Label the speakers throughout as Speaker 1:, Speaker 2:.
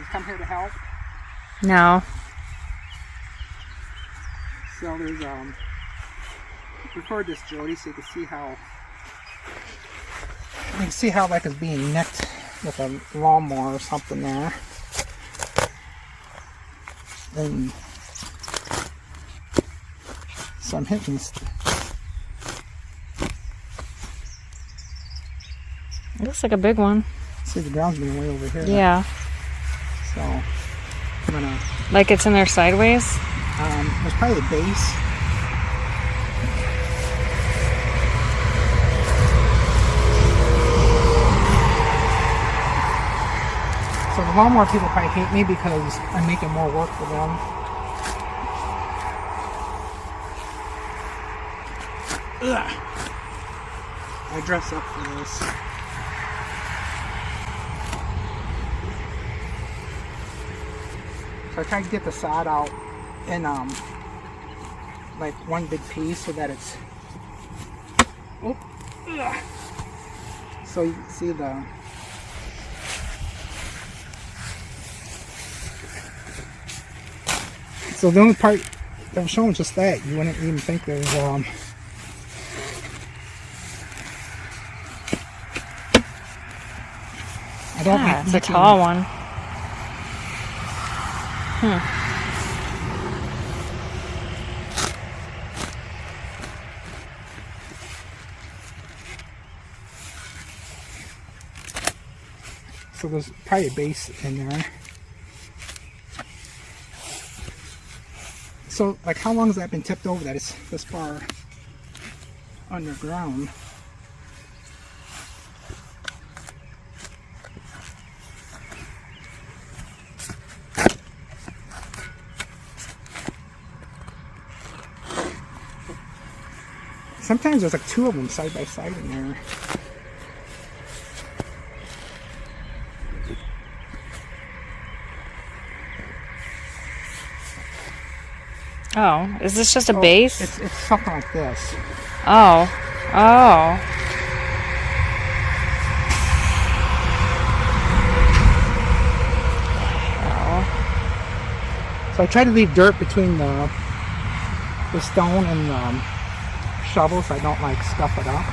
Speaker 1: you come here to help?
Speaker 2: No.
Speaker 1: So there's record this, Jody, so you can see how like it's being nicked with a lawnmower or something there. And so I'm hitting.
Speaker 2: It looks like a big one.
Speaker 1: See, the ground's being way over here.
Speaker 2: Yeah.
Speaker 1: So I'm gonna.
Speaker 2: Like it's in there sideways?
Speaker 1: There's probably the base. So the lawnmower people probably hate me because I'm making more work for them. Ugh. I dress up for this. So I try to get the sod out in like one big piece so that it's. Oh. Ugh. So you can see the. So the only part that I'm showing is just that. You wouldn't even think there's I don't
Speaker 2: Yeah, it's a tall one.
Speaker 1: So there's probably a base in there. So, like, how long has that been tipped over that it's this far underground? Sometimes there's like two of them side by side in there.
Speaker 2: Oh, is this just a base?
Speaker 1: It's something like this.
Speaker 2: Oh. Oh.
Speaker 1: So I try to leave dirt between the stone and the shovel so I don't like scuff it up.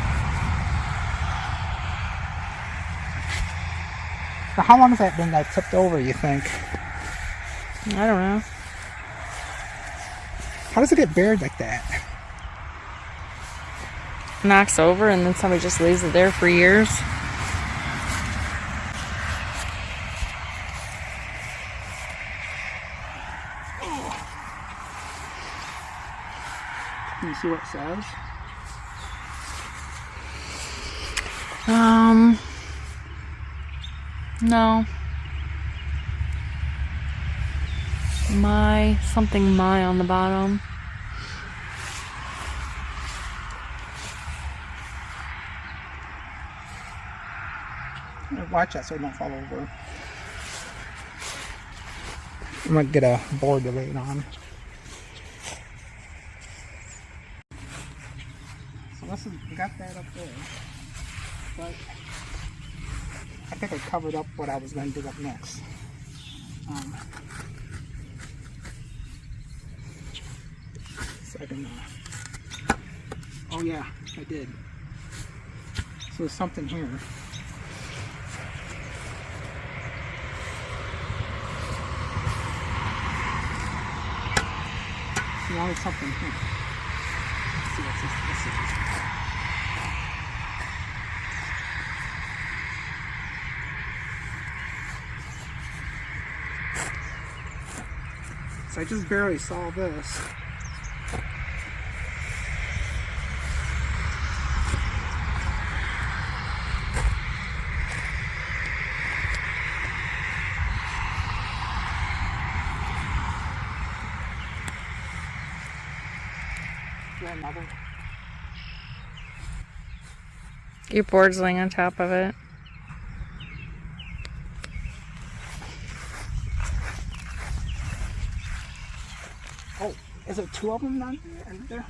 Speaker 1: So how long has that been like tipped over, you think?
Speaker 2: I don't know.
Speaker 1: How does it get buried like that?
Speaker 2: Knocks over and then somebody just leaves it there for years.
Speaker 1: Can you see what it says?
Speaker 2: No. Something on the bottom.
Speaker 1: Watch that so I don't fall over. I might get a board to lay it on. So we got that up there. But I think I covered up what I was going to do up next. So I can, oh yeah, I did. So there's something here. Now there's something here. Let's see what's this. Let's see. So I just barely saw this. Another.
Speaker 2: Your board's laying on top of it.
Speaker 1: Oh, is there two of them on there?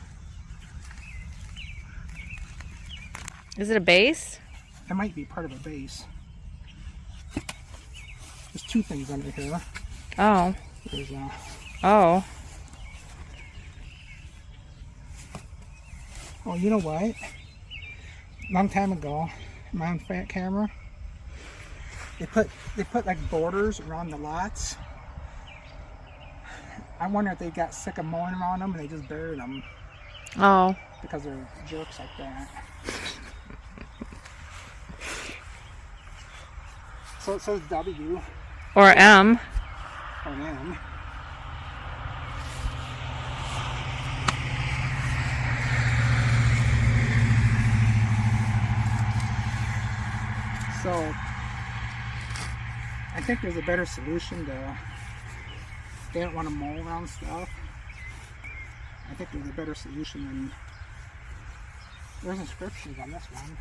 Speaker 1: Is
Speaker 2: it a base?
Speaker 1: It might be part of a base. There's two things under here.
Speaker 2: Oh.
Speaker 1: There's
Speaker 2: Oh.
Speaker 1: oh, you know what? Long time ago, my own fat camera, they put like borders around the lots. I wonder if they got sick of mowing around them and they just buried them.
Speaker 2: Oh.
Speaker 1: Because they're jerks like that. So it says W.
Speaker 2: Or M.
Speaker 1: Or M. So I think there's a better solution to, they don't want to mow around stuff. I think there's a better solution than, there's inscriptions on this one.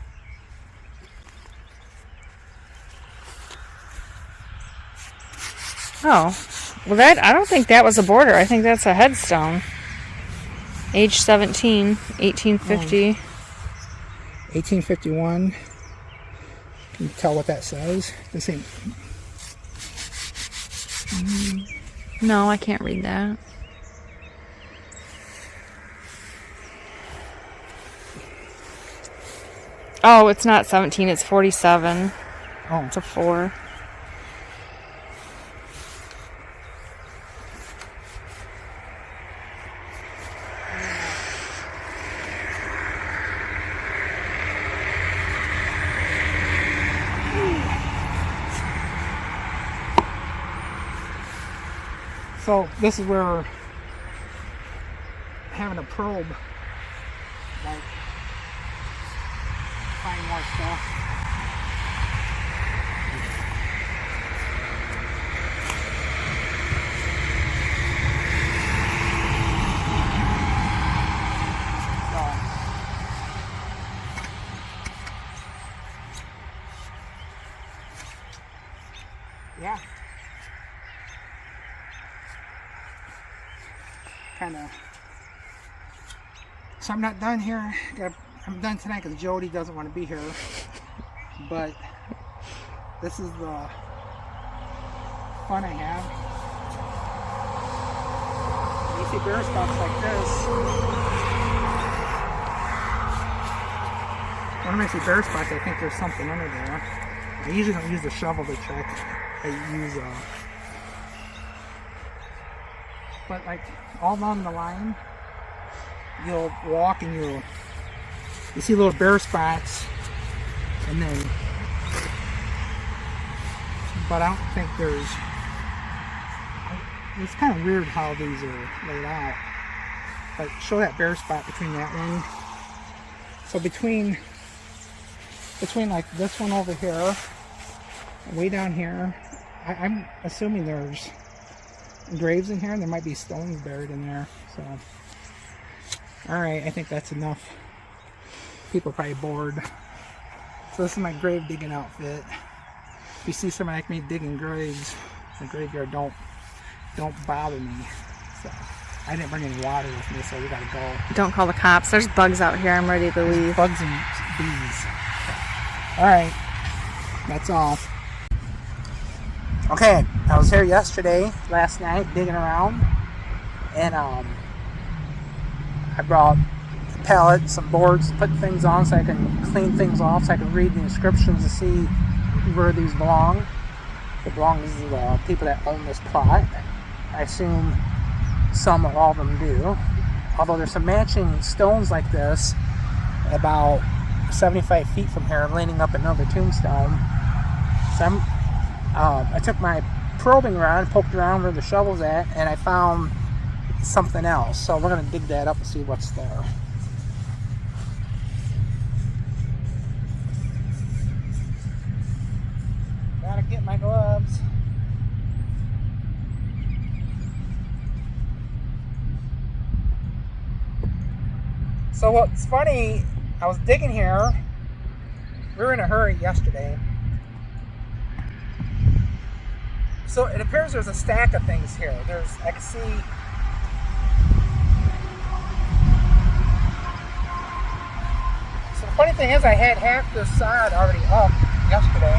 Speaker 2: Oh. Well, that, I don't think that was a border. I think that's a headstone. Age 17, 1850.
Speaker 1: 1851. Can you tell what that says? This ain't.
Speaker 2: No, I can't read that. Oh, it's not 17, it's 47.
Speaker 1: Oh.
Speaker 2: It's a 4.
Speaker 1: So this is where having a probe, like, find more stuff. Yeah. Kind of. So I'm not done here. I'm done tonight because Jody doesn't want to be here. But this is the fun I have. You see bear spots like this. When I see bear spots, I think there's something under there. I usually don't use the shovel to check. I use but like all along the line, you'll walk and you see little bare spots, and then, but I don't think there's. It's kind of weird how these are laid out. Like show that bare spot between that one. So between like this one over here, way down here, I'm assuming there's graves in here, and there might be stones buried in there. So, all right, I think that's enough. People are probably bored. So this is my grave digging outfit. If you see somebody like me digging graves in the graveyard, don't bother me. So I didn't bring any water with me, so we gotta go.
Speaker 2: Don't call the cops. There's bugs out here. I'm ready to leave.
Speaker 1: Bugs and bees. All right, that's all. Okay, I was here last night, digging around, and I brought a pallet, some boards to put things on so I can clean things off, so I can read the inscriptions to see where these belong. They belong to the people that own this plot. I assume some or all of them do. Although there's some matching stones like this about 75 feet from here, leaning up another tombstone. So I took my probing rod, poked around where the shovel's at, and I found something else. So we're going to dig that up and see what's there. Gotta get my gloves. So what's funny, I was digging here. We were in a hurry yesterday. So it appears there's a stack of things here. I can see. So the funny thing is, I had half this side already up yesterday.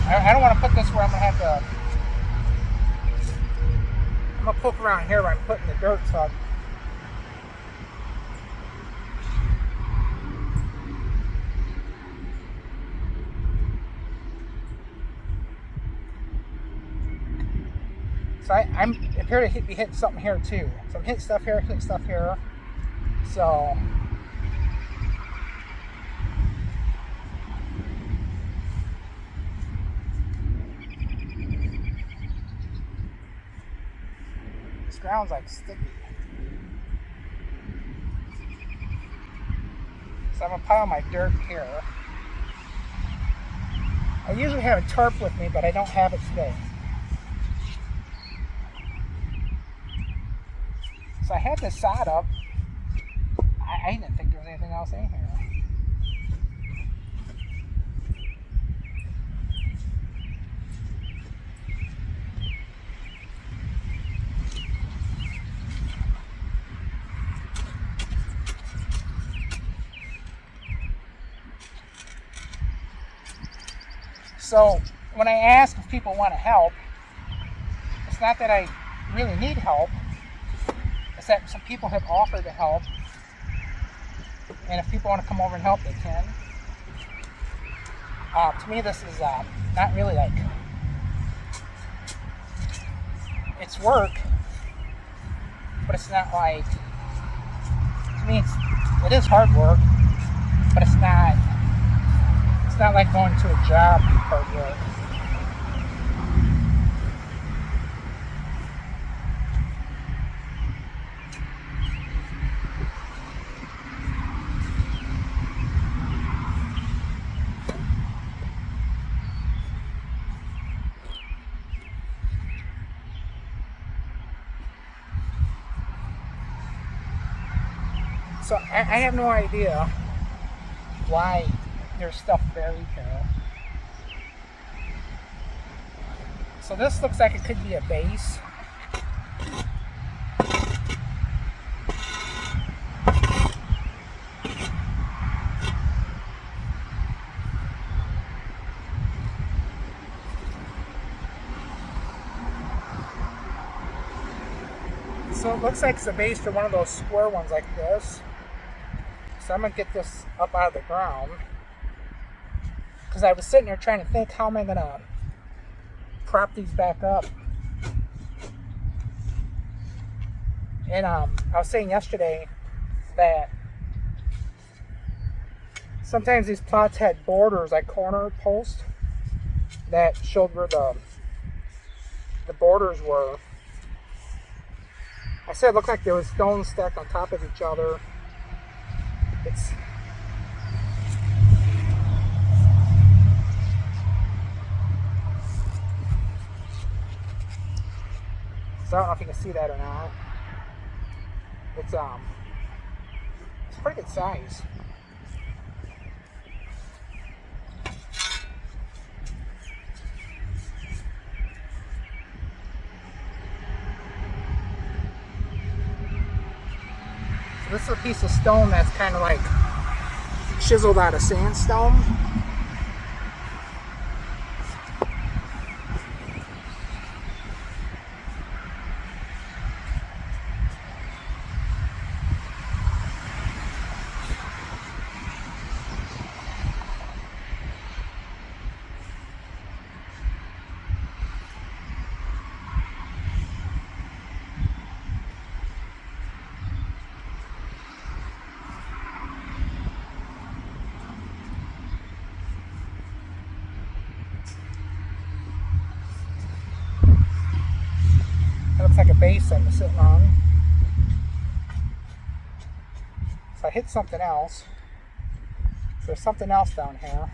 Speaker 1: I don't want to put this where I'm going to have to... I'm going to poke around here where I'm putting the dirt, so... So I'm appear to be hitting something here too. So I'm hitting stuff here, So this ground's like sticky. So I'm gonna pile my dirt here. I usually have a tarp with me, but I don't have it today. So I had this sod up. I didn't think there was anything else in here. So when I ask if people want to help, it's not that I really need help. It's that some people have offered to help, and if people want to come over and help, they can. To me, this is not really like... It's work, but it's not like... To me, it is hard work, but it's not... It's not like going to a job hard work. So I have no idea why there's stuff buried here. So this looks like it could be a base. So it looks like it's a base for one of those square ones like this. So I'm going to get this up out of the ground. Because I was sitting there trying to think, how am I going to prop these back up? And I was saying yesterday that sometimes these plots had borders, like corner posts, that showed where the borders were. I said it looked like there was stones stacked on top of each other. So I don't know if you can see that or not. It's pretty good size. So this is a piece of stone that's kind of like chiseled out of sandstone. Looks like a base I'm sitting on. So I hit something else. So there's something else down here.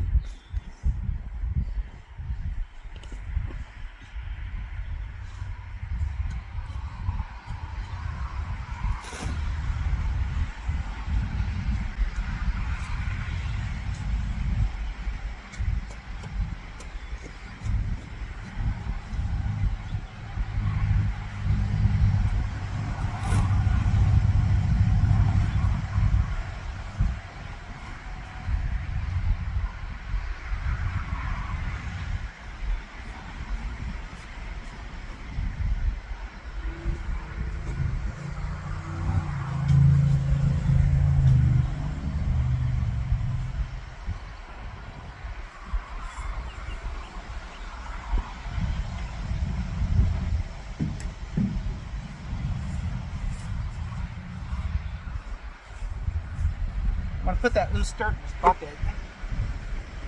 Speaker 1: going to put that loose dirt in this bucket.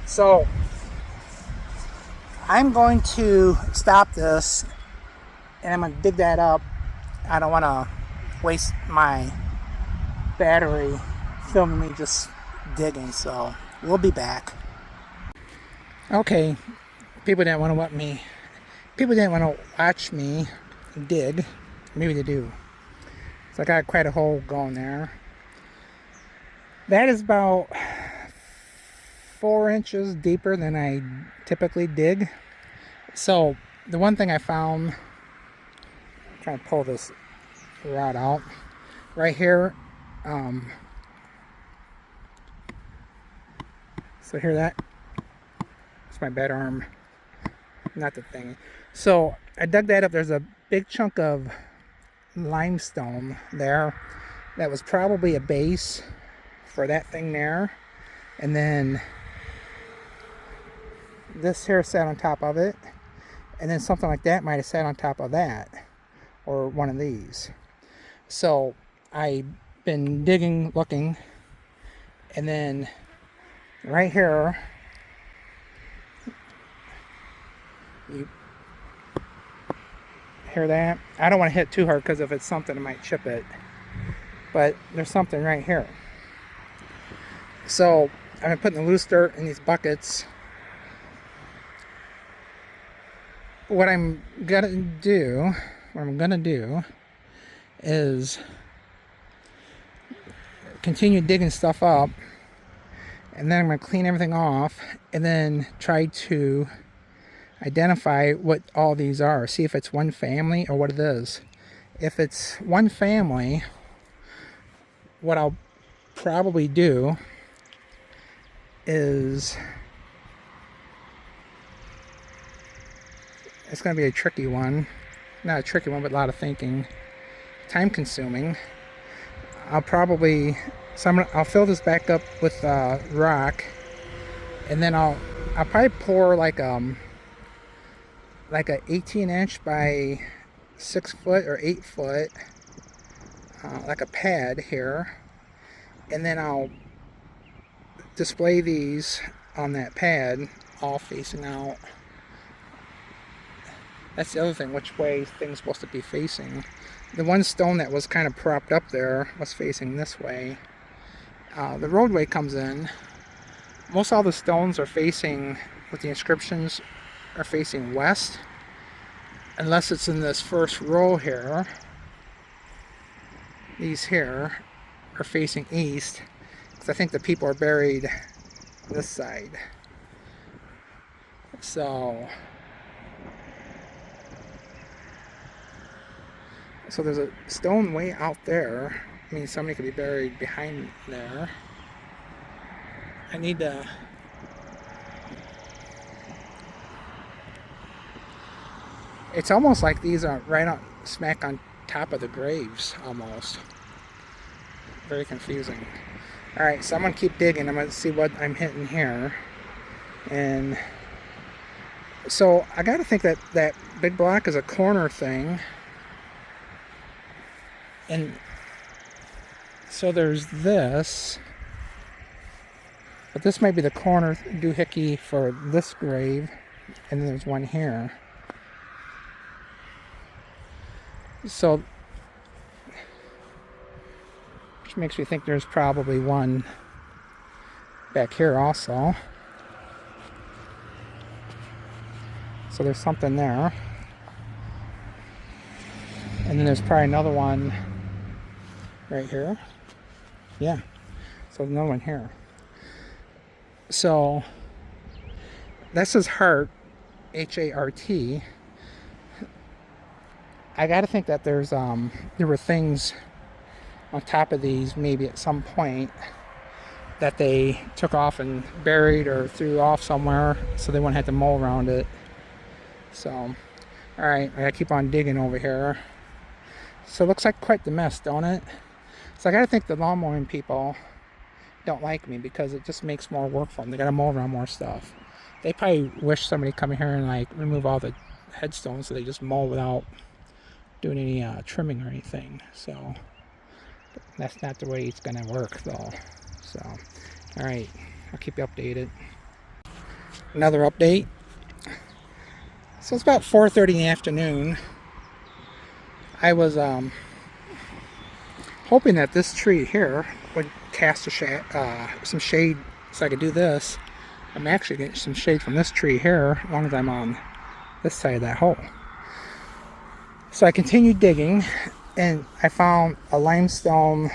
Speaker 1: So I'm going to stop this and I'm going to dig that up. I don't want to waste my battery filming me just digging, so we'll be back. Okay, people didn't want to watch me dig. Maybe they do. So I got quite a hole going there. That is about 4 inches deeper than I typically dig. So the one thing I found, I'm trying to pull this rod out right here. So hear that? It's my bed arm, not the thing. So I dug that up. There's a big chunk of limestone there that was probably a base for that thing there, and then this here sat on top of it, and then something like that might have sat on top of that, or one of these. So I've been digging, looking, and then right here, you hear that? I don't want to hit too hard because if it's something, it might chip it. But there's something right here. So I've been putting the loose dirt in these buckets. What I'm gonna do is continue digging stuff up, and then I'm gonna clean everything off and then try to identify what all these are. See if it's one family or what it is. If it's one family, what I'll probably do is, it's going to be a tricky one. Not a tricky one, but a lot of thinking. Time consuming. I'll fill this back up with rock, and then I'll probably pour like a 18-inch by 6 foot or 8 foot, like a pad here, and then I'll display these on that pad, all facing out. That's the other thing, which way things supposed to be facing. The one stone that was kind of propped up there was facing this way. The roadway comes in. Most all the stones are facing, with the inscriptions, are facing west, unless it's in this first row here. These here are facing east, because I think the people are buried this side. So there's a stone way out there. I mean, somebody could be buried behind there. I need to... It's almost like these are right on, smack on top of the graves, almost. Very confusing. Alright, so I'm going to keep digging. I'm going to see what I'm hitting here. And so I got to think that that big block is a corner thing. And so there's this. But this might be the corner doohickey for this grave. And then there's one here. So, which makes me think there's probably one back here also. So there's something there. And then there's probably another one right here. Yeah. So there's another one here. So that says heart, H-A-R-T. I got to think that there were things on top of these maybe at some point that they took off and buried or threw off somewhere so they wouldn't have to mow around it. So, alright, I gotta keep on digging over here. So it looks like quite the mess, don't it? So I gotta think the lawn mowing people don't like me because it just makes more work for them. They gotta mow around more stuff. They probably wish somebody come in here and like remove all the headstones so they just mow without doing any trimming or anything. So that's not the way it's gonna work though. So, all right, I'll keep you updated. Another update. So it's about 4:30 in the afternoon. I was hoping that this tree here would cast some shade so I could do this. I'm actually getting some shade from this tree here as long as I'm on this side of that hole. So I continued digging and I found a limestone,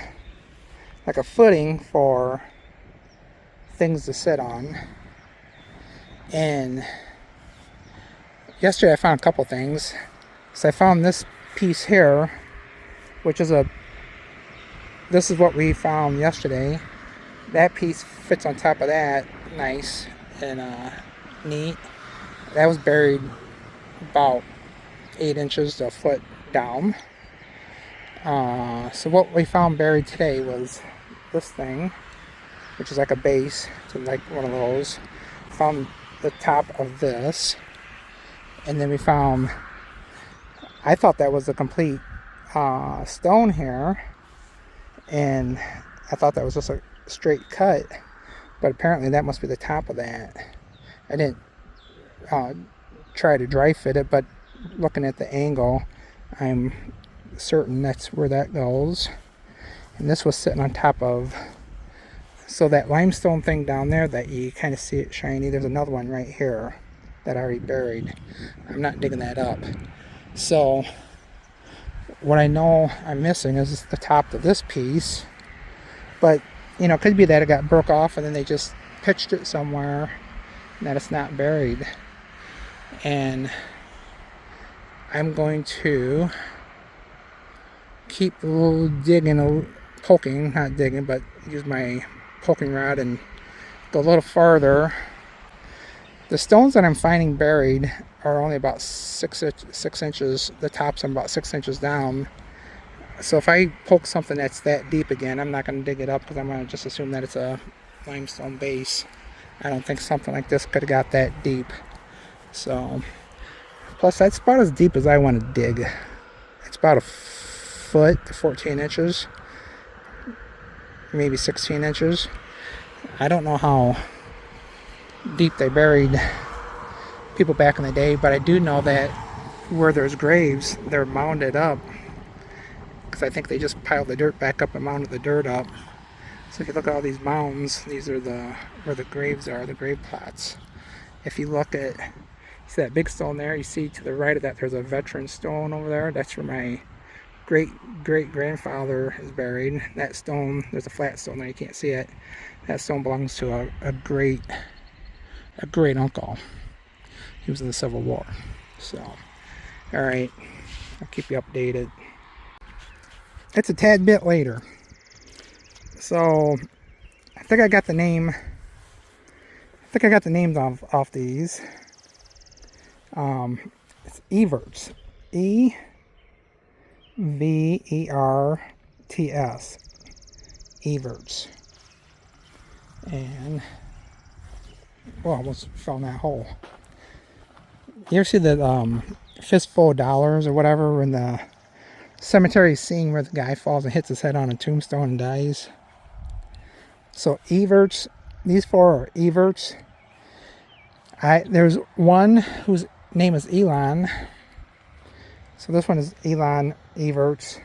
Speaker 1: like a footing for things to sit on. And yesterday I found a couple things. So I found this piece here, which is this is what we found yesterday. That piece fits on top of that, nice and neat. That was buried about 8 inches to a foot down. So what we found buried today was this thing, which is like a base to like one of those. Found the top of this, and then we found, I thought that was a complete stone here, and I thought that was just a straight cut, but apparently that must be the top of that. I didn't try to dry fit it, but looking at the angle, I'm certain that's where that goes. And this was sitting on top of, so that limestone thing down there that you kind of see it shiny, there's another one right here that I already buried. I'm not digging that up. So what I know I'm missing is the top of this piece, but you know, it could be that it got broke off and then they just pitched it somewhere and that it's not buried. And I'm going to keep poking, not digging, but use my poking rod and go a little farther. The stones that I'm finding buried are only about 6 inches, the tops are about 6 inches down. So if I poke something that's that deep again, I'm not going to dig it up because I'm going to just assume that it's a limestone base. I don't think something like this could have got that deep. So, plus that's about as deep as I want to dig. It's about a foot to 14 inches, maybe 16 inches. I don't know how deep they buried people back in the day, but I do know that where there's graves, they're mounded up, because I think they just piled the dirt back up and mounded the dirt up. So if you look at all these mounds, these are where the graves are, the grave plots. If you look at, see that big stone there, you see to the right of that there's a veteran stone over there. That's where my great-great-grandfather is buried. That stone, there's a flat stone there, you can't see it. That stone belongs to a great uncle. He was in the Civil War. So, alright, I'll keep you updated. It's a tad bit later. So, I think I got the names off these. It's Everts. E-V-E-R-T-S. Everts. And, well, I almost fell in that hole. You ever see the fistful of dollars or whatever in the cemetery scene where the guy falls and hits his head on a tombstone and dies? So Everts, these four are Everts. There's one whose name is Elon. So this one is Elon Everts.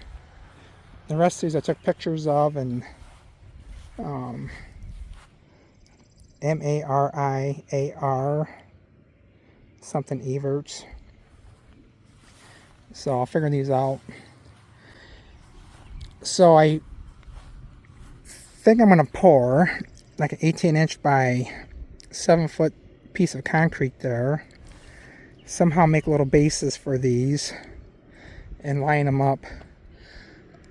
Speaker 1: The rest of these I took pictures of, and M-A-R-I-A-R something Everts. So I'll figure these out. So I think I'm going to pour like an 18-inch by 7-foot piece of concrete there. Somehow make little bases for these and line them up.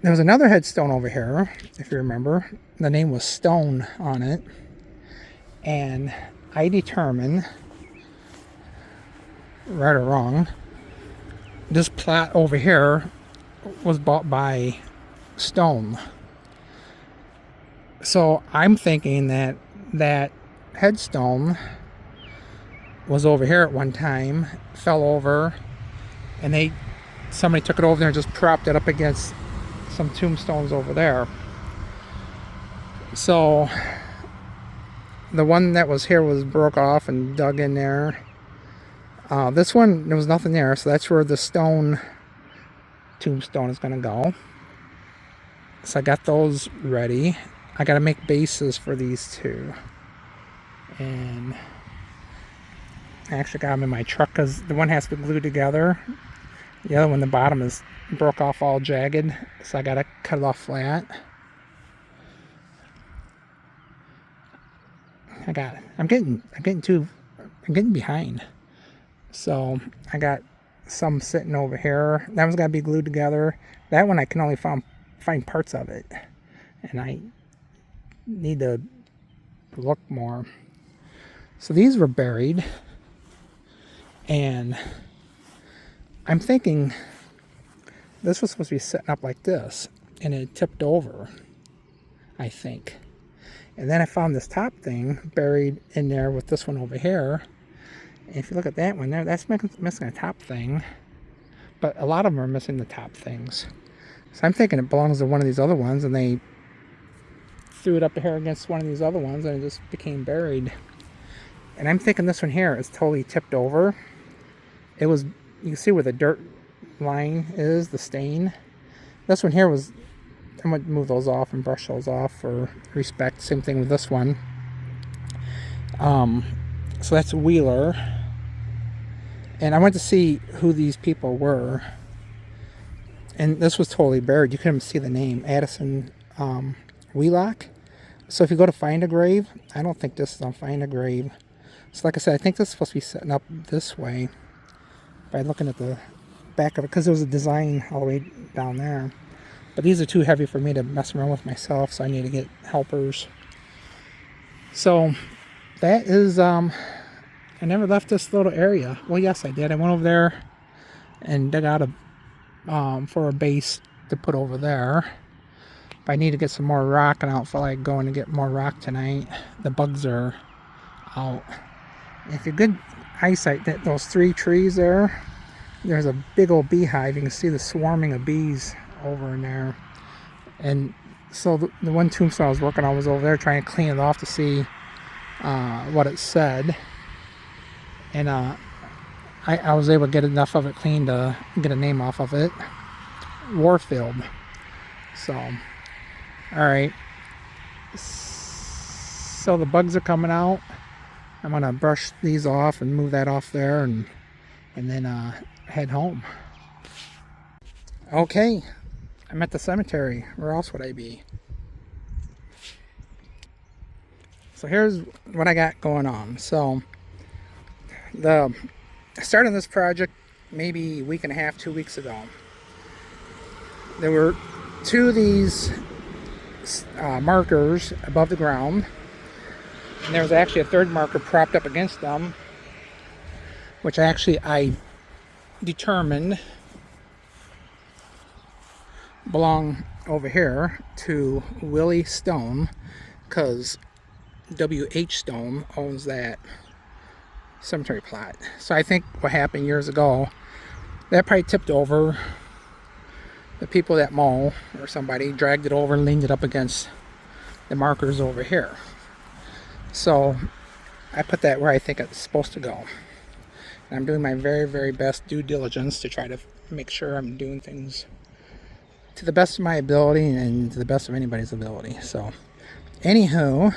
Speaker 1: There was another headstone over here, if you remember. The name was Stone on it. And I determined, right or wrong, this plot over here was bought by Stone. So I'm thinking that that headstone was over here at one time, fell over, and somebody took it over there and just propped it up against some tombstones over there. So the one that was here was broke off and dug in there. This one, there was nothing there, so that's where the tombstone is going to go. So I got those ready. I got to make bases for these two. And I actually got them in my truck because the one has to be glued together. The other one, the bottom is broke off all jagged, so I got to cut it off flat. I'm getting behind. So I got some sitting over here. That one's got to be glued together. That one I can only find parts of it, and I need to look more. So these were buried, and I'm thinking this was supposed to be sitting up like this, and it tipped over, I think. And then I found this top thing buried in there with this one over here. And if you look at that one there, that's missing a top thing. But a lot of them are missing the top things. So I'm thinking it belongs to one of these other ones, and they threw it up here against one of these other ones, and it just became buried. And I'm thinking this one here is totally tipped over. It was, you can see where the dirt line is, the stain. This one here was, I'm going to move those off and brush those off for respect. Same thing with this one. So that's Wheeler. And I went to see who these people were. And this was totally buried. You couldn't see the name. Addison Wheelock. So if you go to find a grave, I don't think this is on find a grave. So like I said, I think this is supposed to be setting up this way by looking at the back of it, because there was a design all the way down there. But these are too heavy for me to mess around with myself, so I need to get helpers. So that is, I never left this little area. Well, yes, I did. I went over there and dug out for a base to put over there. But I need to get some more rock, and I don't feel like going to get more rock tonight. The bugs are out. If you're good eyesight, those 3 trees there, there's a big old beehive. You can see the swarming of bees over in there. And so the one tombstone I was working on was over there trying to clean it off to see what it said. And I was able to get enough of it clean to get a name off of it. Warfield. So, alright. So the bugs are coming out. I'm going to brush these off and move that off there, and then head home. Okay, I'm at the cemetery. Where else would I be? So here's what I got going on. So I started this project maybe a week and a half, 2 weeks ago. There were 2 of these markers above the ground. And there was actually a 3rd marker propped up against them, which I determined belong over here to Willie Stone, because W.H. Stone owns that cemetery plot. So I think what happened years ago, that probably tipped over. The people that mow or somebody dragged it over and leaned it up against the markers over here. So I put that where I think it's supposed to go. And I'm doing my very, very best due diligence to try to make sure I'm doing things to the best of my ability and to the best of anybody's ability. So, anywho,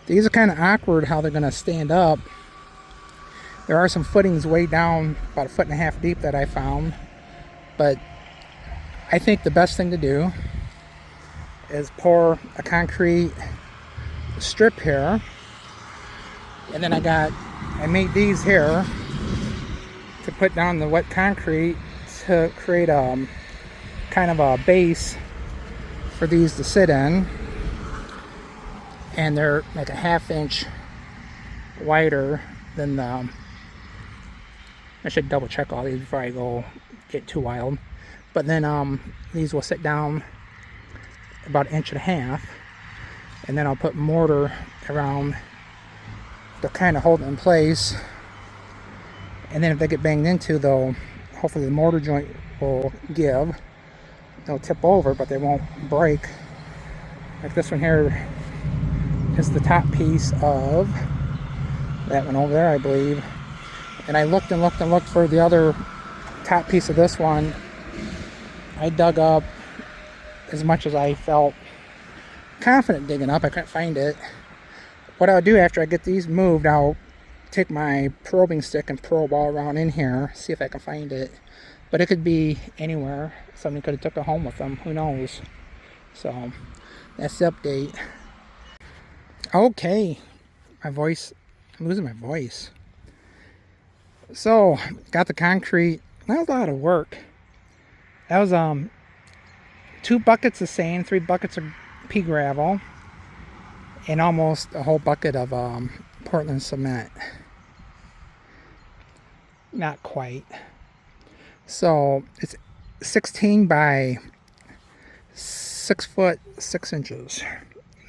Speaker 1: these are kind of awkward how they're going to stand up. There are some footings way down, about 1.5 feet deep, that I found. But I think the best thing to do is pour a concrete strip here, and then I made these here to put down the wet concrete to create a kind of a base for these to sit in, and they're like a 1/2 inch wider than the, I should double check all these before I get too wild, but then these will sit down about 1.5 inches. And then I'll put mortar around to kind of hold it in place. And then if they get banged into, hopefully the mortar joint will give. They'll tip over, but they won't break. Like this one here is the top piece of that one over there, I believe. And I looked and looked and looked for the other top piece of this one. I dug up as much as I felt confident digging up. I couldn't find it. What I'll do after I get these moved, I'll take my probing stick and probe all around in here, see if I can find it. But it could be anywhere. Somebody could have took it home with them. Who knows? So that's the update. Okay, my voice. I'm losing my voice. So got the concrete. That was a lot of work. That was 2 buckets of sand, 3 buckets of pea gravel, and almost a whole bucket of Portland cement. Not quite. So it's 16 by 6 foot 6 inches.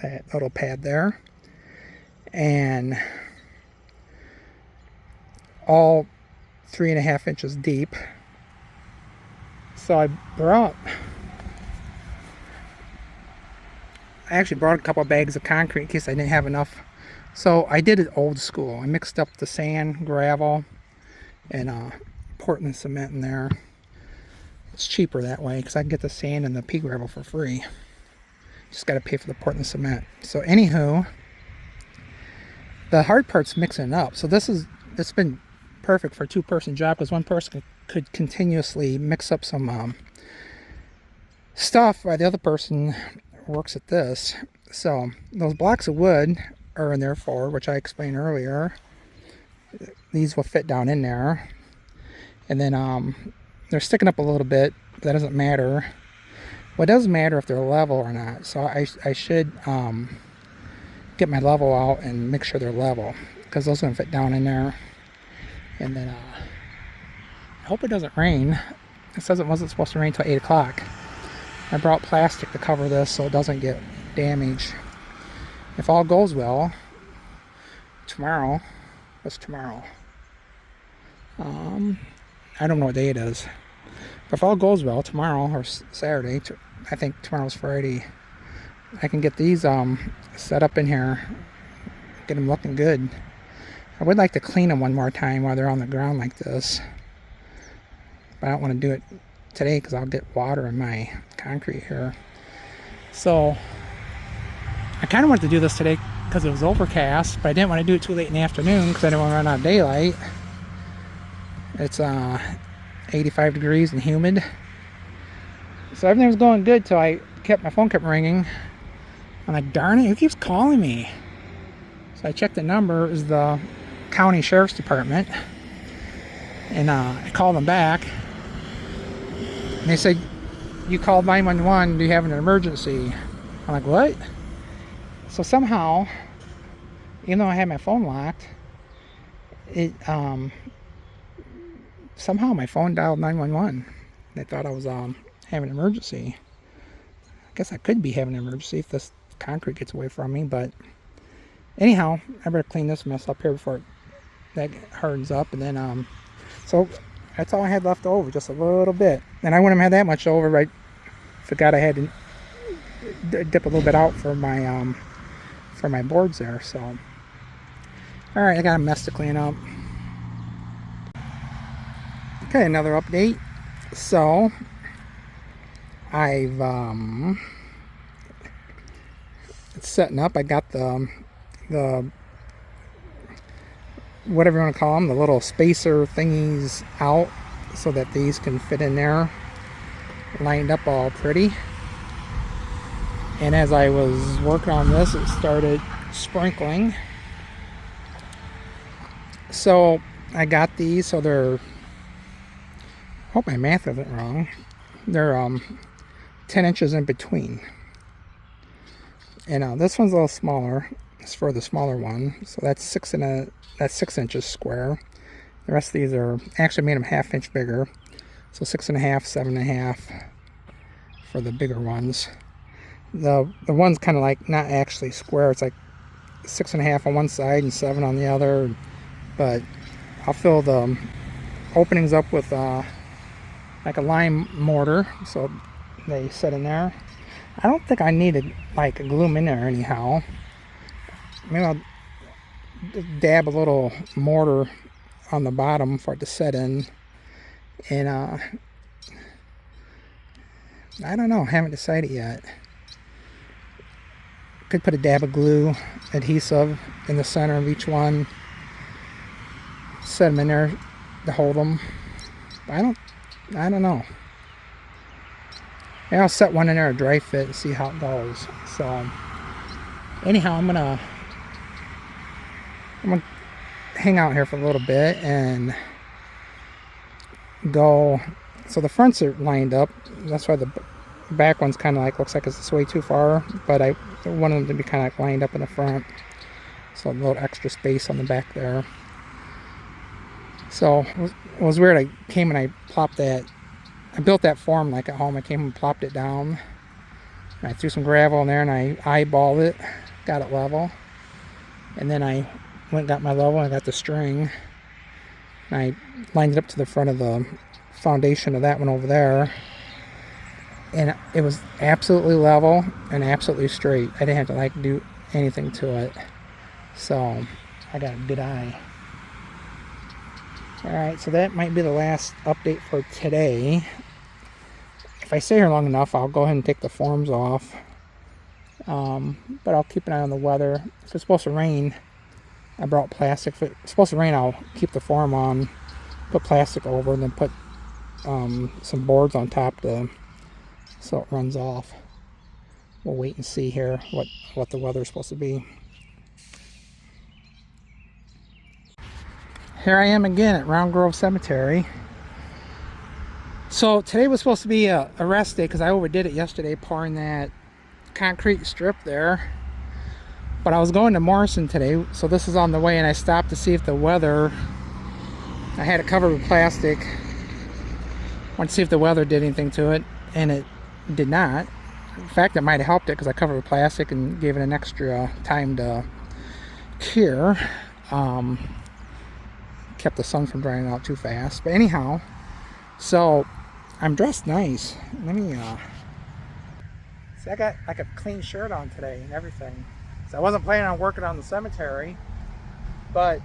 Speaker 1: That little pad there, and all 3.5 inches deep. So I actually brought a couple of bags of concrete in case I didn't have enough. So I did it old school. I mixed up the sand, gravel, and Portland cement in there. It's cheaper that way because I can get the sand and the pea gravel for free. Just got to pay for the Portland cement. So anywho, the hard part's mixing it up. So it's been perfect for a 2-person job because one person could continuously mix up some stuff while the other person works at this. So those blocks of wood are in there for, which I explained earlier. These will fit down in there, and then they're sticking up a little bit, but that doesn't matter. What does matter if they're level or not. So I should get my level out and make sure they're level, because those are going to fit down in there. And then I hope it doesn't rain. It says it wasn't supposed to rain till 8 o'clock. I brought plastic to cover this so it doesn't get damaged. If all goes well, tomorrow, what's tomorrow? I don't know what day it is. But if all goes well, tomorrow or Saturday, I think tomorrow's Friday, I can get these set up in here, get them looking good. I would like to clean them one more time while they're on the ground like this. But I don't want to do it today because I'll get water in my concrete here. So I kind of wanted to do this today because it was overcast, but I didn't want to do it too late in the afternoon because I didn't want to run out of daylight. It's 85 degrees and humid. So everything was going good till my phone kept ringing. I'm like, darn it, who keeps calling me? So I checked the number. It was the county sheriff's department. And I called them back. And they said, you called 911, do you have an emergency? I'm like, what? So somehow, even though I had my phone locked, it somehow my phone dialed 911. They thought I was having an emergency. I guess I could be having an emergency if this concrete gets away from me, but anyhow, I better clean this mess up here before that hardens up. And then so that's all I had left over, just a little bit. And I wouldn't have had that much over. I forgot I had to dip a little bit out for my boards there. So all right, I got a mess to clean up. Okay, another update. So I've it's setting up. I got the whatever you want to call them, the little spacer thingies out so that these can fit in there, lined up all pretty. And as I was working on this, it started sprinkling. So I got these, so they're, I hope my math isn't wrong, they're 10 inches in between. And this one's a little smaller. It's for the smaller one, so that's 6 inches square. The rest of these are actually made them 1/2 inch bigger, so 6.5, 7.5 for the bigger ones. The one's kind of like not actually square. It's like 6.5 on one side and 7 on the other. But I'll fill the openings up with like a lime mortar, so they sit in there. I don't think I need to like glue them in there anyhow. Maybe I'll dab a little mortar on the bottom for it to set in. And I don't know, haven't decided yet. Could put a dab of glue adhesive in the center of each one. Set them in there to hold them. I don't know. Maybe I'll set one in there to dry fit and see how it goes. So anyhow, I'm gonna hang out here for a little bit and go. So the fronts are lined up. That's why the back one's kind of like looks like it's way too far. But I wanted them to be kind of like lined up in the front, so a little extra space on the back there. So it was weird. I came and I plopped that. I built that form like at home. I came and plopped it down. And I threw some gravel in there and I eyeballed it, got it level. And then I went and got my level and I got the string. And I lined it up to the front of the foundation of that one over there. And it was absolutely level and absolutely straight. I didn't have to like do anything to it. So I got a good eye. Alright, so that might be the last update for today. If I stay here long enough, I'll go ahead and take the forms off. But I'll keep an eye on the weather. If it's supposed to rain, I brought plastic. If it's supposed to rain, I'll keep the form on, put plastic over, and then put some boards on top so it runs off. We'll wait and see here what the weather's supposed to be. Here I am again at Round Grove Cemetery. So today was supposed to be a rest day because I overdid it yesterday pouring that concrete strip there. But I was going to Morrison today, so this is on the way, and I stopped to see if the weather, I had it covered with plastic. Wanted to see if the weather did anything to it, and it did not. In fact, it might have helped it because I covered it with plastic and gave it an extra time to cure. Kept the sun from drying out too fast. But anyhow, so I'm dressed nice. Let me see, I got like a clean shirt on today and everything. So I wasn't planning on working on the cemetery, but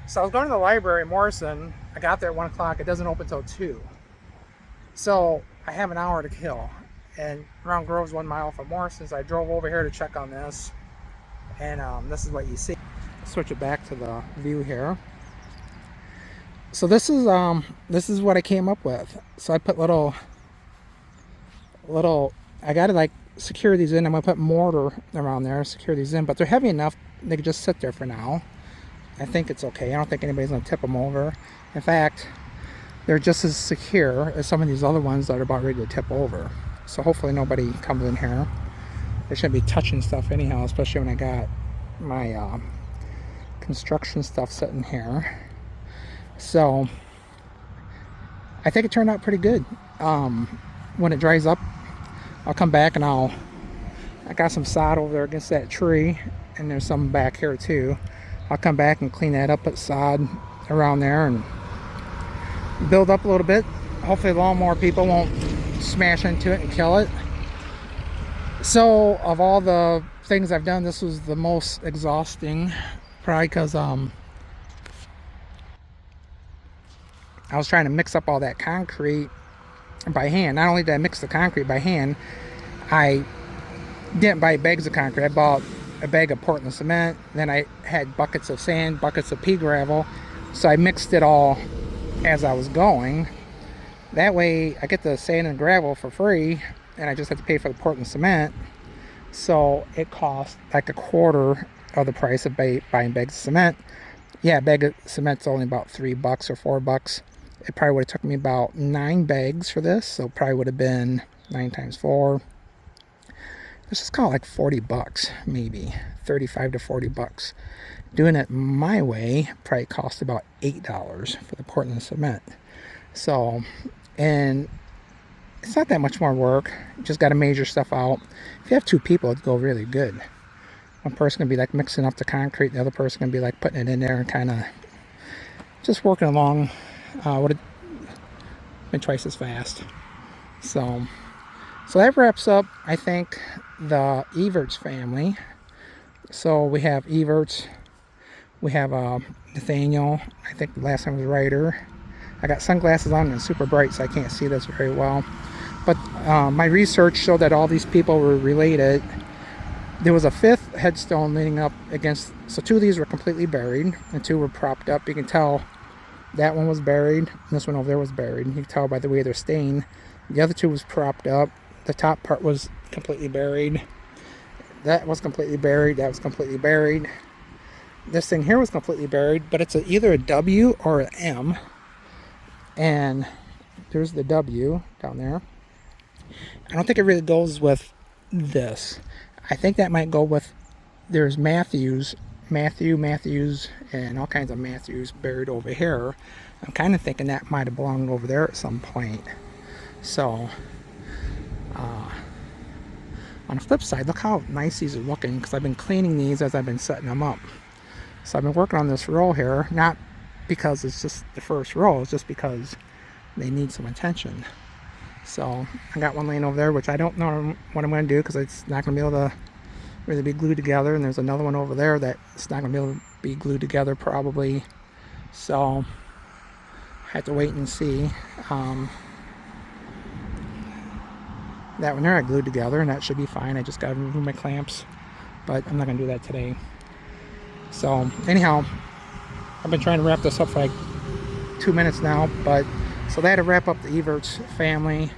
Speaker 1: so I was going to the library in Morrison. I got there at 1 o'clock. It doesn't open till 2. So I have an hour to kill. And Round Grove's 1 mile from Morrison, so I drove over here to check on this. And this is what you see. Switch it back to the view here. So this is what I came up with. So I put little I gotta like secure these in. I'm gonna put mortar around there, secure these in, but they're heavy enough they can just sit there for now. I think it's okay. I don't think anybody's gonna tip them over. In fact, they're just as secure as some of these other ones that are about ready to tip over. So hopefully nobody comes in here. They shouldn't be touching stuff anyhow, especially when I got my construction stuff sitting here. So I think it turned out pretty good. When it dries up, I'll come back and I got some sod over there against that tree, and there's some back here too. I'll come back and clean that up, put sod around there and build up a little bit. Hopefully lawnmower people won't smash into it and kill it. So of all the things I've done, this was the most exhausting, probably because I was trying to mix up all that concrete by hand. Not only did I mix the concrete by hand, I didn't buy bags of concrete. I bought a bag of Portland cement. Then I had buckets of sand, buckets of pea gravel. So I mixed it all as I was going. That way I get the sand and gravel for free, and I just have to pay for the Portland cement. So it cost like a quarter of the price of buying bags of cement. Yeah, a bag of cement's only about $3 or $4. It probably would have took me about 9 bags for this, so probably would have been 9 times 4. Let's just call it like $40, maybe $35 to $40. Doing it my way probably cost about $8 for the Portland cement. So, and it's not that much more work. You just got to measure stuff out. If you have 2 people, it'd go really good. One person can be like mixing up the concrete, the other person can be like putting it in there and kind of just working along. Would have been twice as fast. So So that wraps up, I think, the Everts family. So we have Everts, we have Nathaniel, I think the last name was Ryder. I got sunglasses on and it's super bright, so I can't see this very well. But my research showed that all these people were related. There was a fifth headstone leaning up against, so 2 of these were completely buried and 2 were propped up. You can tell that one was buried, and this one over there was buried. You can tell by the way they're staying. The other 2 was propped up. The top part was completely buried. That was completely buried. That was completely buried. This thing here was completely buried, but it's either a W or an M. And there's the W down there. I don't think it really goes with this. I think that might go with, there's Matthews, and all kinds of Matthews buried over here. I'm kind of thinking that might have belonged over there at some point. So, on the flip side, look how nice these are looking, because I've been cleaning these as I've been setting them up. So I've been working on this row here, not because it's just the first row, it's just because they need some attention. So I got one laying over there, which I don't know what I'm going to do, because it's not going to be able to really be glued together. And there's another one over there that's not going to be able to be glued together probably. So I have to wait and see. That one there I glued together, and that should be fine. I just got to remove my clamps, but I'm not going to do that today. So anyhow, I've been trying to wrap this up for like 2 minutes now, but so that'll wrap up the Everts family.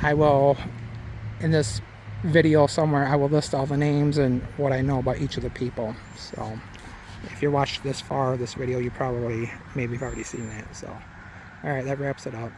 Speaker 1: I will, in this video somewhere, I will list all the names and what I know about each of the people. So if you watched this far, this video, you probably maybe have already seen that. So alright, that wraps it up.